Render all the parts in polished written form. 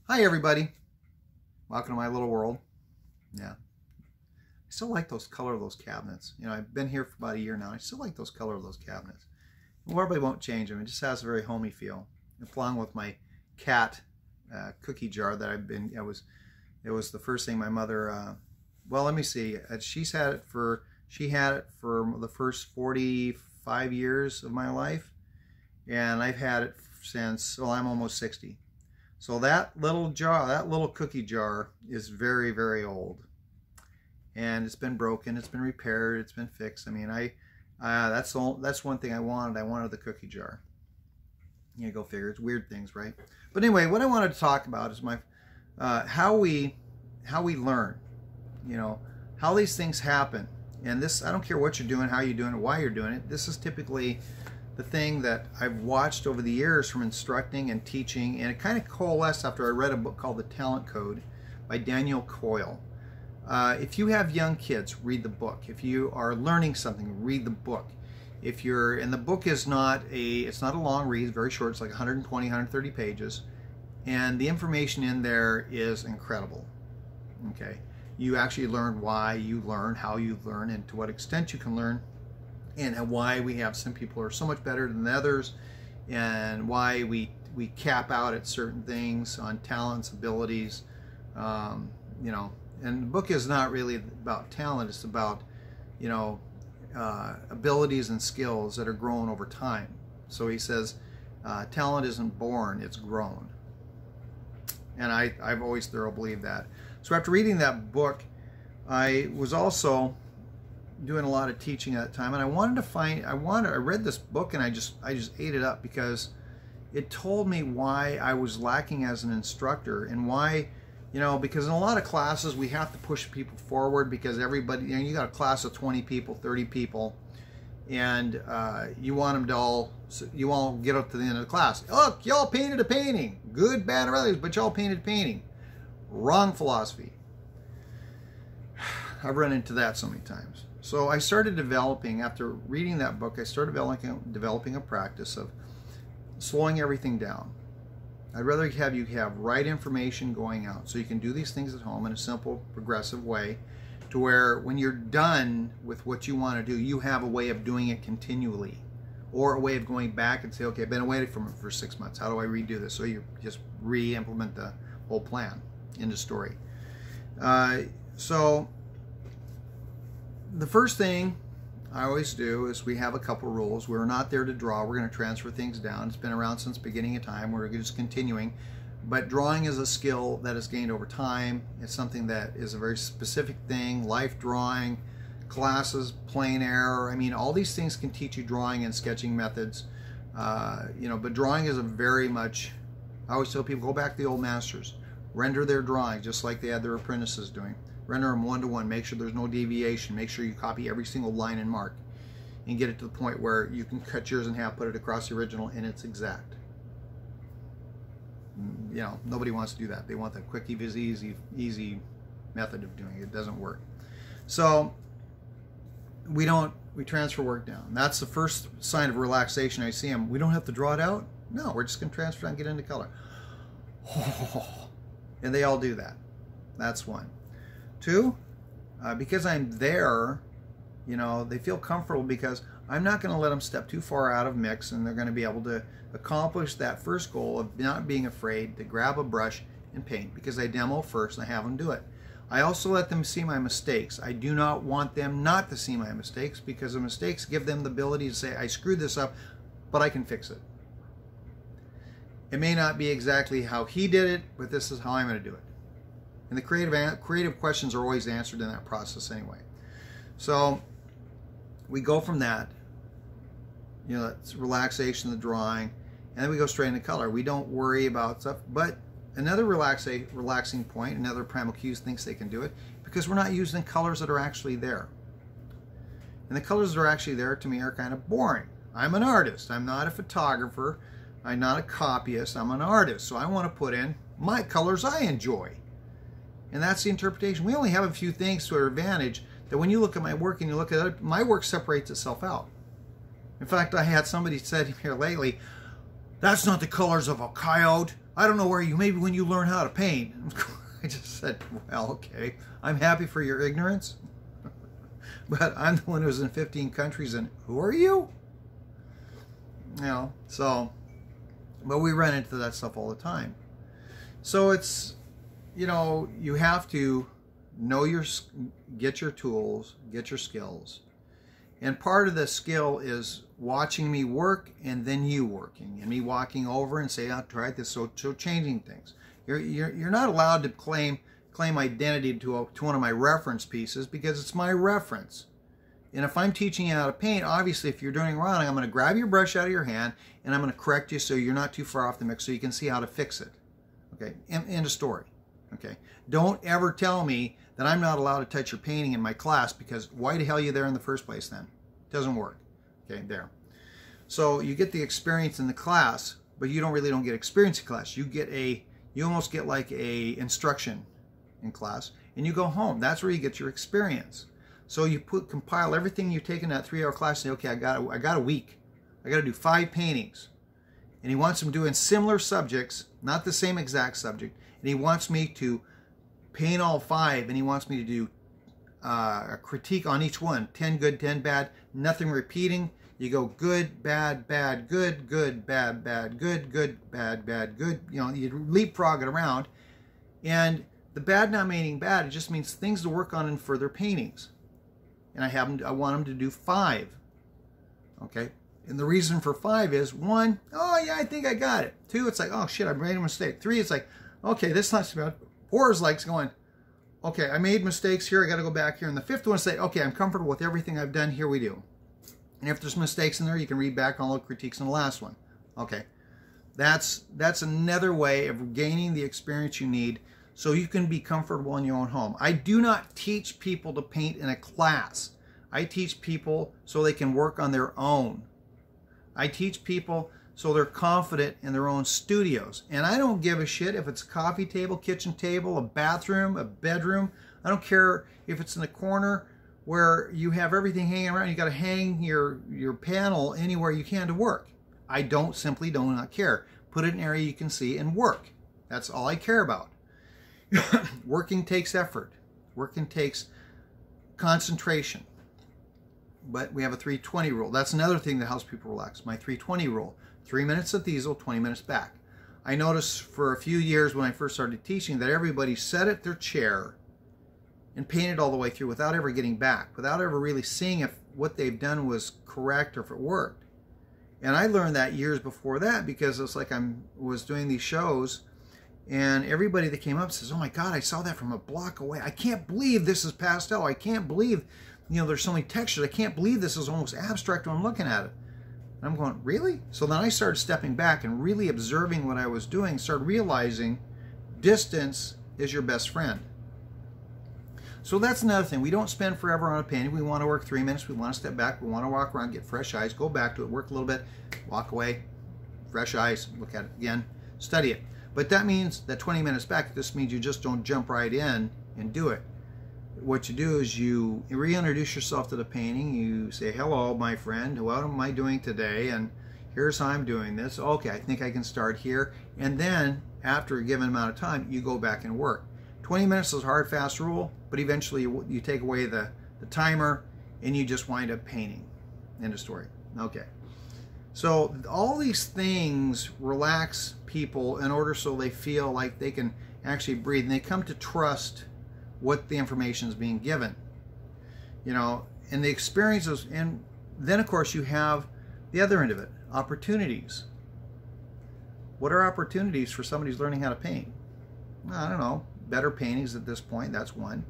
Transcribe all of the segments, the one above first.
Hi everybody, welcome to my little world. Yeah, I still like those color of those cabinets. You know, I've been here for about a year now. I still like those color of those cabinets. Probably won't change them. It just has a very homey feel. Along with my cat cookie jar that it was the first thing my mother. Well, let me see. She had it for the first 45 years of my life, and I've had it since. Well, I'm almost 60. So that little jar, that little cookie jar is very, very old. And it's been broken, it's been repaired, it's been fixed. I mean, that's one thing I wanted. I wanted the cookie jar. You go figure, it's weird things, right? But anyway, what I wanted to talk about is how we learn, you know, how these things happen. And this, I don't care what you're doing, how you're doing it, why you're doing it. This is typically the thing that I've watched over the years from instructing and teaching, and it kind of coalesced after I read a book called The Talent Code by Daniel Coyle. If you have young kids, read the book. If you are learning something, read the book. And the book is it's not a long read, it's very short, it's like 120, 130 pages, and the information in there is incredible. Okay, you actually learn why you learn, how you learn, and to what extent you can learn, and why we have some people who are so much better than others, and why we cap out at certain things on talents, abilities, you know. And the book is not really about talent, it's about, you know, abilities and skills that are grown over time. So he says, talent isn't born, it's grown. And I've always thoroughly believed that. So after reading that book, I was also doing a lot of teaching at that time, and I read this book and I just ate it up, because it told me why I was lacking as an instructor, and why, you know, because in a lot of classes we have to push people forward, because everybody, you know, you got a class of 20 people, 30 people, and you want them to all get up to the end of the class. Look, y'all painted a painting, good, bad, or others, but y'all painted a painting. Wrong philosophy. I've run into that so many times. So I started developing, after reading that book, I started developing a practice of slowing everything down. I'd rather have you have right information going out, so you can do these things at home in a simple, progressive way, to where when you're done with what you want to do, you have a way of doing it continually, or a way of going back and say, okay, I've been away from it for 6 months. How do I redo this? So you just re-implement the whole plan into story. So the first thing I always do is we have a couple rules. We're not there to draw. We're going to transfer things down. It's been around since the beginning of time. We're just continuing. But drawing is a skill that is gained over time. It's something that is a very specific thing. Life drawing, classes, plein air. I mean, all these things can teach you drawing and sketching methods. You know, but drawing is a very much, I always tell people, go back to the old masters. Render their drawings just like they had their apprentices doing. Render them one-to-one. Make sure there's no deviation. Make sure you copy every single line and mark, and get it to the point where you can cut yours in half, put it across the original, and it's exact. You know, nobody wants to do that. They want the quick, easy method of doing it. It doesn't work. So we transfer work down. That's the first sign of relaxation I see them. We don't have to draw it out. No, we're just going to transfer it and get into color. And they all do that. That's one. Two, because I'm there, you know, they feel comfortable, because I'm not going to let them step too far out of mix, and they're going to be able to accomplish that first goal of not being afraid to grab a brush and paint, because I demo first and I have them do it. I also let them see my mistakes. I do not want them not to see my mistakes, because the mistakes give them the ability to say, I screwed this up, but I can fix it. It may not be exactly how he did it, but this is how I'm going to do it. And the creative questions are always answered in that process anyway. So we go from that, you know, that's relaxation, the drawing, and then we go straight into color. We don't worry about stuff. But another relaxing point, another Primal Cues thinks they can do it, because we're not using colors that are actually there. And the colors that are actually there, to me, are kind of boring. I'm an artist. I'm not a photographer. I'm not a copyist. I'm an artist. So I want to put in my colors I enjoy. And that's the interpretation. We only have a few things to our advantage, that when you look at my work and you look at it, my work separates itself out. In fact, I had somebody said here lately, that's not the colors of a coyote, I don't know where you, maybe when you learn how to paint. I just said, well, okay, I'm happy for your ignorance, but I'm the one who's in 15 countries, and who are you? You know, so, but we run into that stuff all the time. So it's, you know, you have to know get your tools, get your skills. And part of the skill is watching me work and then you working and me walking over and say, I tried this, so changing things. You're not allowed to claim identity to one of my reference pieces because it's my reference. And if I'm teaching you how to paint, obviously if you're doing it wrong, I'm going to grab your brush out of your hand and I'm going to correct you so you're not too far off the mix so you can see how to fix it. Okay, end of story. Okay, don't ever tell me that I'm not allowed to touch your painting in my class, because why the hell are you there in the first place then? It doesn't work. Okay, there. So you get the experience in the class, but you don't get experience in class. You almost get like a instruction in class, and you go home. That's where you get your experience. So you compile everything you've taken that 3-hour class and say, okay, I got a week. I got to do 5 paintings. And he wants them doing similar subjects, not the same exact subject. And he wants me to paint all 5, and he wants me to do a critique on each one. 10 good, 10 bad, nothing repeating. You go good, bad, bad, good, good, bad, bad, good, good, bad, bad, good. You know, you leapfrog it around. And the bad not meaning bad, it just means things to work on in further paintings. And I want them to do 5. Okay? And the reason for 5 is 1, oh yeah, I think I got it. 2, it's like, oh shit, I made a mistake. 3, it's like, okay, this is not so bad. 4 is like going, okay, I made mistakes here, I got to go back here. And the 5th one is say, okay, I'm comfortable with everything I've done, here we do. And if there's mistakes in there, you can read back all the critiques in the last one. Okay, that's another way of gaining the experience you need so you can be comfortable in your own home. I do not teach people to paint in a class. I teach people so they can work on their own. I teach people so they're confident in their own studios. And I don't give a shit if it's a coffee table, kitchen table, a bathroom, a bedroom. I don't care if it's in the corner where you have everything hanging around. You got to hang your panel anywhere you can to work. I simply do not care. Put it in an area you can see and work. That's all I care about. Working takes effort. Working takes concentration. But we have a 3:20 rule. That's another thing that helps people relax. My 3:20 rule. 3 minutes at the easel, 20 minutes back. I noticed for a few years when I first started teaching that everybody sat at their chair and painted all the way through without ever getting back, without ever really seeing if what they've done was correct or if it worked. And I learned that years before that, because it's like I was doing these shows and everybody that came up says, oh my God, I saw that from a block away. I can't believe this is pastel. I can't believe, you know, there's so many textures. I can't believe this is almost abstract when I'm looking at it. And I'm going, really? So then I started stepping back and really observing what I was doing, started realizing distance is your best friend. So that's another thing. We don't spend forever on a painting. We want to work 3 minutes. We want to step back. We want to walk around, get fresh eyes, go back to it, work a little bit, walk away, fresh eyes, look at it again, study it. But that means that 20 minutes back, this means you just don't jump right in and do it. What you do is you reintroduce yourself to the painting. You say, hello, my friend. What am I doing today? And here's how I'm doing this. Okay, I think I can start here. And then, after a given amount of time, you go back and work. 20 minutes is a hard, fast rule, but eventually you take away the timer and you just wind up painting. End of story. Okay. So all these things relax people in order so they feel like they can actually breathe, and they come to trust what the information is being given, you know, and the experiences. And then of course you have the other end of it, opportunities. What are opportunities for somebody who's learning how to paint? I don't know, better paintings at this point, that's one.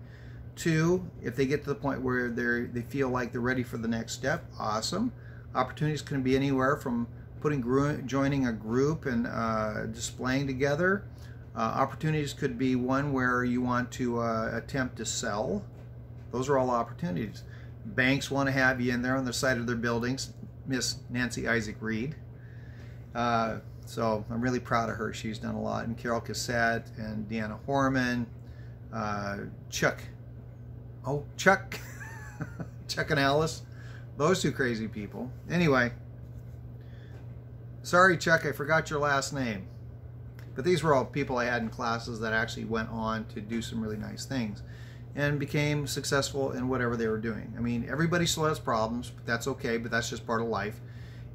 2, if they get to the point where they feel like they're ready for the next step, awesome. Opportunities can be anywhere from joining a group and displaying together. Opportunities could be one where you want to attempt to sell. Those are all opportunities. Banks want to have you in there on the side of their buildings. Miss Nancy Isaac Reed. So I'm really proud of her. She's done a lot. And Carol Cassette and Deanna Horman. Chuck. Chuck and Alice. Those two crazy people. Anyway. Sorry, Chuck, I forgot your last name. But these were all people I had in classes that actually went on to do some really nice things and became successful in whatever they were doing. I mean, everybody still has problems, but that's okay, but that's just part of life.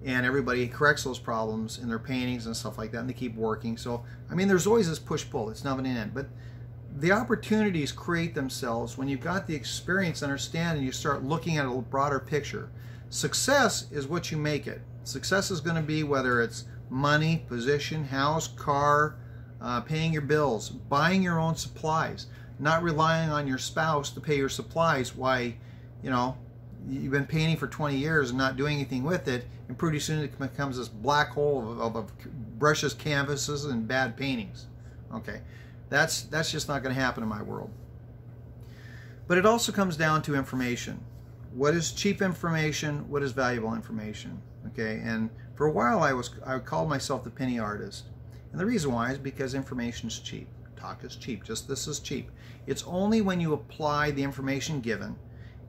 And everybody corrects those problems in their paintings and stuff like that, and they keep working. So, I mean, there's always this push-pull. It's not an end. But the opportunities create themselves when you've got the experience, understand, and you start looking at a broader picture. Success is what you make it. Success is going to be whether it's money, position, house, car, paying your bills, buying your own supplies, not relying on your spouse to pay your supplies. Why, you know, you've been painting for 20 years and not doing anything with it, and pretty soon it becomes this black hole of brushes, canvases, and bad paintings. Okay, that's just not going to happen in my world. But it also comes down to information. What is cheap information? What is valuable information? Okay, and for a while I called myself the penny artist, and the reason why is because information is cheap. Talk is cheap. Just this is cheap. It's only when you apply the information given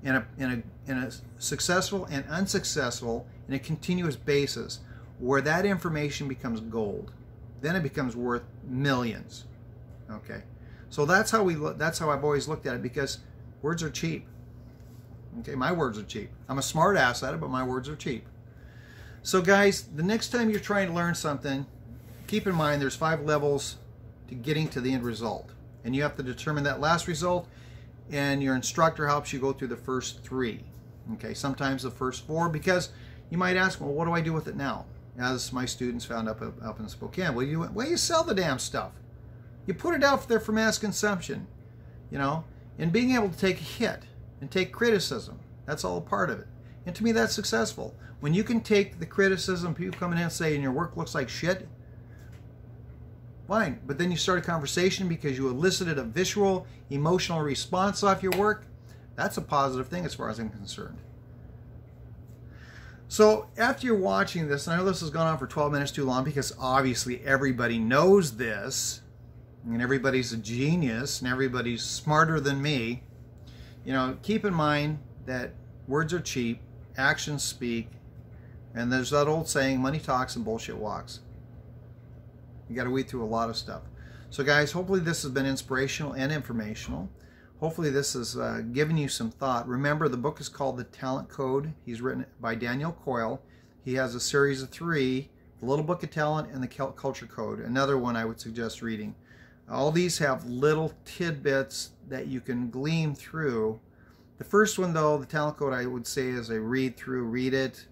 in a successful and unsuccessful in a continuous basis where that information becomes gold. Then it becomes worth millions. Okay, so that's how I've always looked at it, because words are cheap. Okay, my words are cheap. I'm a smart ass at it, but my words are cheap. So guys, the next time you're trying to learn something, keep in mind there's 5 levels to getting to the end result, and you have to determine that last result, and your instructor helps you go through the first 3. Okay, sometimes the first 4, because you might ask, well, what do I do with it now? As my students found up in Spokane, well, you sell the damn stuff. You put it out there for mass consumption, you know, and being able to take a hit and take criticism. That's all a part of it. And to me, that's successful. When you can take the criticism, people coming in and saying your work looks like shit, fine. But then you start a conversation because you elicited a visceral, emotional response off your work. That's a positive thing as far as I'm concerned. So after you're watching this, and I know this has gone on for 12 minutes too long because obviously everybody knows this, and everybody's a genius, and everybody's smarter than me. You know, keep in mind that words are cheap, actions speak, and there's that old saying, money talks and bullshit walks. You got to weed through a lot of stuff. So guys, hopefully this has been inspirational and informational. Hopefully this has given you some thought. Remember, the book is called The Talent Code. He's written by Daniel Coyle. He has a series of 3, The Little Book of Talent and The Culture Code. Another one I would suggest reading. All these have little tidbits that you can glean through. The first one, though, The Talent Code, I would say is a read through, read it,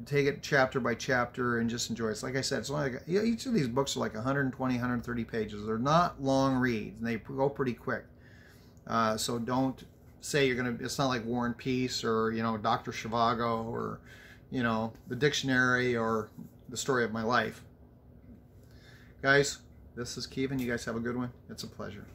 take it chapter by chapter, and just enjoy it. It's like I said, it's only like, each of these books are like 120, 130 pages. They're not long reads, and they go pretty quick. So don't say you're going to, it's not like War and Peace or, you know, Dr. Zhivago or, you know, the dictionary or the story of my life. Guys, this is Kevin. You guys have a good one. It's a pleasure.